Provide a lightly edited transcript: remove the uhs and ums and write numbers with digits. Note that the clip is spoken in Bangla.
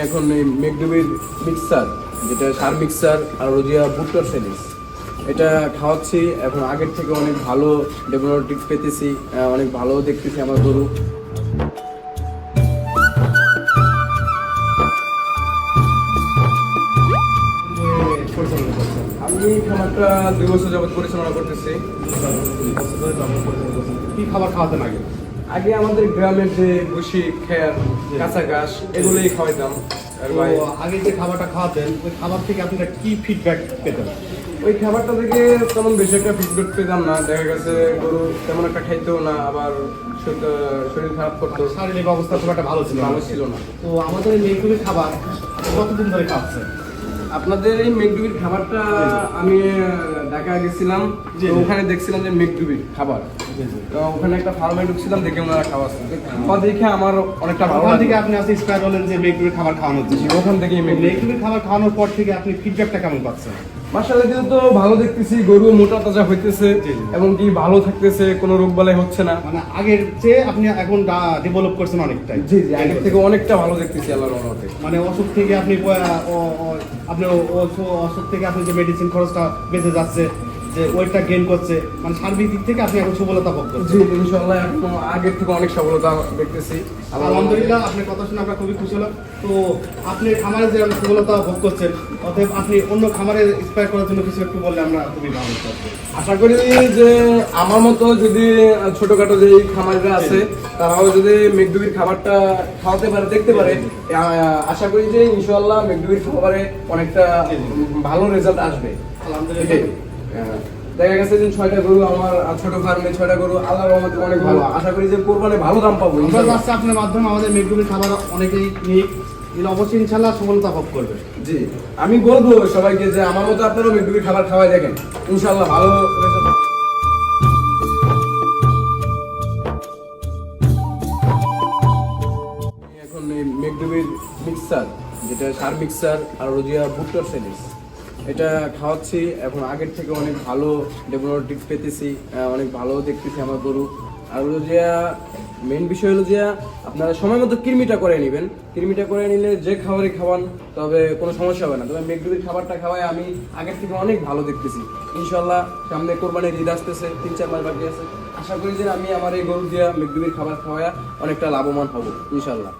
এখন এই মেকডুবির মিক্সার, যেটা সার মিক্সার আর রোজিয়া ভুট্টার সেলিস, এটা খাওয়াচ্ছি। এখন আগের থেকে অনেক ভালো ডেভেলপমেন্ট পেতেছি, অনেক ভালো দেখতেছি আমার গরু। আমি খাবারটা 2 বছর যাবত পরিচালনা করতেছি। কি খাবার খাওয়াতেন আগে? আগে আমাদের গ্রামের যে ভুসি, খের, কাঁচা ঘাস এগুলোই খাওয়াইতাম। আর ভাই আগে যে খাবারটা খাওয়াতেন ওই খাবার থেকে আপনারা কি ফিডব্যাক পেতেন? ওই খাবারটা থেকে তেমন বেশি একটা ফিডব্যাক পেতাম না। দেখা গেছে গরু তেমন একটা খাইতেও না, আবার শরীর খারাপ করতো, শারীরিক অবস্থা খুব একটা ভালো ছিল না। তো আমাদের এই মেঘদুবির খাবার কতদিন ধরে খাচ্ছেন? আপনাদের এই মেঘডুবির খাবারটা আমি ঢাকায় গেছিলাম, তো ওখানে দেখছিলাম যে মেঘডুবির খাবার, তো ওখানে একটা ফার্মে ঢুকছিলাম, দেখে ওনারা খাওয়াচ্ছে। খাওয়া দেখে আমার অনেকটা ভালো ওখান থেকে লাগে। আপনি আজকে ইন্সপায়ার হলেন যে মেঘদুবির খাবার খাওয়ানো হচ্ছে। ওখান থেকেই মেঘদুবির খাবার খাওয়ানোর পর থেকে আপনি ফিডব্যাকটা কেমন পাচ্ছেন? মাশাআল্লাহ, কিন্তু তো ভালো দেখতেছি, গরু মোটা তাজা হইতেছে এবং কি ভালো থাকতেছে, কোনো রোগ বালাই হচ্ছে না। মানে আগের চেয়ে আপনি এখন ডেভেলপ করছেন অনেকটাই। জি জি, আগের থেকে অনেকটা ভালো দেখতেছি আল্লাহর রহমতে। মানে অসুখ থেকে আপনি আপনি অসুখ থেকে আপনি যে মেডিসিন খরচটা বেঁচে যাচ্ছে, যে ওয়েটটা গেইন করছে, মানে সার্বিক দিক থেকে আপনি এখন সফলতা ভোগ করছেন। জি ইনশাআল্লাহ, এখন আগের থেকে অনেক সফলতা দেখতেছি আলহামদুলিল্লাহ। আপনার কথা শুনে আমরা খুবই খুশি হলাম। তো আপনি খামারে যে সফলতা ভোগ করছেন, অতএব আপনি অন্য খামারে ইন্সপায়ার করার জন্য কিছু একটু বললে আমরা খুবই ভালো থাকবো। আশা করি যে আমার মতো যদি ছোটখাটো যে খামারিরা আছে তারাও যদি মেঘডুবির খাবারটা খাওয়াতে পারে, দেখতে পারে, আশা করি যে ইনশাআল্লাহ মেঘডুবির খাবারে অনেকটা ভালো রেজাল্ট আসবে। আলহামদুলিল্লাহ। দেখা গেছে যে 6টা গরু আমার ছোট ফার্মে, 6টা গরু আল্লাহর রহমতে অনেক ভালো। আশা করি যে কোরবানে ভালো দাম পাবো ইনশাআল্লাহ। আপনার মাধ্যমে আমাদের মেঘডুবির খাবার অনেকেই নিক, অবশ্যই ইনশাআল্লাহ সফলতা ভোগ করবে। জি, আমি বলবো সবাইকে যে আমার মতো আপনারাও মেঘডুবির খাবার খাওয়াই দেখেন, ইনশাআল্লাহ ভালো রেজাল্ট। এখন এই মেঘডুবির মিক্সার, যেটা সার মিক্সার আর রোজিয়া ভুট্টার সেলিস, এটা খাওয়াচ্ছি। এখন আগের থেকে অনেক ভালো ডেভেলপমেন্ট পেতেছি, অনেক ভালো দেখতেছি আমার গরু। আর রোজিয়া মেন বিষয় হলো যে আপনারা সময় মতো কৃমিটা করে নেবেন। কৃমিটা করে নিলে যে খাবারই খাওয়ান তবে কোনো সমস্যা হবে না। তবে মেঘডুবির খাবারটা খাওয়াই আমি আগের থেকে অনেক ভালো দেখতেছি। ইনশাল্লাহ সামনে কোরবানির ঈদ আসতেছে, 3-4 মাস বাকি আছে। আশা করি যে আমি আমার এই গরু দিয়া মেঘডুবির খাবার খাওয়ায় অনেকটা লাভবান হব ইনশাল্লাহ।